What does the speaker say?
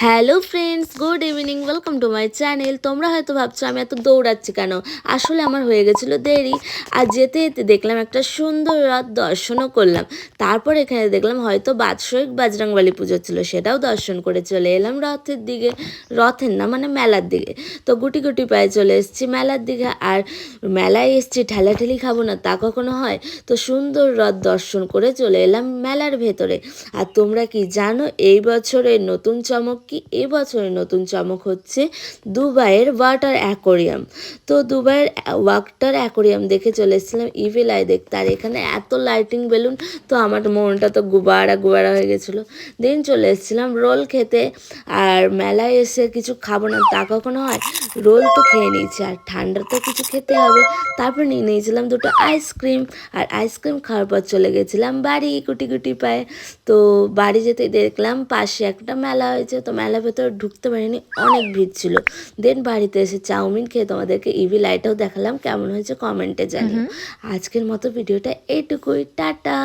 Hello friends, good evening, welcome to my channel. তোমরা হয়তো ভাবছো আমি এত দৌড়াচ্ছি কেন। আসলে আমার হয়ে গেছিলো দেরি, আর যেতে যেতে দেখলাম একটা সুন্দর রথ দর্শনও করলাম। তারপর এখানে দেখলাম হয়তো বাৎসরিক বাজরংবলী পুজো ছিল, সেটাও দর্শন করে চলে এলাম রথের দিকে। রথের না, মানে মেলার দিকে। তো গুটি গুটি পায়ে চলে এসেছি মেলার দিকে। আর মেলায় এসেছি, ঠেলাঠেলি খাবো না তা কখনো হয়। তো সুন্দর রথ দর্শন করে চলে এলাম মেলার ভেতরে। আর তোমরা কি জানো এই বছরের নতুন চমক কি? এই বছরের নতুন চমক হচ্ছে দুবাইয়ের ওয়াটার অ্যাকোরিয়াম। তো দুবাইয়ের ওয়াটার অ্যাকোরিয়াম দেখে চলে এসেছিলাম ইভিল আই দেখতে। আর এখানে এত লাইটিং বেলুন, তো আমার মনটা তো গুবারা গুবারা হয়ে গেছিলো। দিন চলে এসেছিলাম রোল খেতে। আর মেলায় এসে কিছু খাবো না তা কখনো হয়, রোল তো খেয়ে নিয়েছি, আর ঠান্ডা তো কিছু খেতে হবে। তারপর নিয়ে নিয়েছিলাম দুটো আইসক্রিম। আর আইসক্রিম খাওয়ার পর চলে গেছিলাম বাড়ি গুটি গুটি পায়ে। তো বাড়ি যেতে দেখলাম পাশে একটা মেলা হয়েছে, তো মেলার ভেতরে ঢুকতে পারিনি, অনেক ভিড় ছিল। দেন বাড়িতে এসে চাউমিন খেয়ে তোমাদেরকে ইভিল আইটাও দেখালাম, কেমন হয়েছে কমেন্টে জানিও। আজকের মতো ভিডিওটা এইটুকুই, টাটা।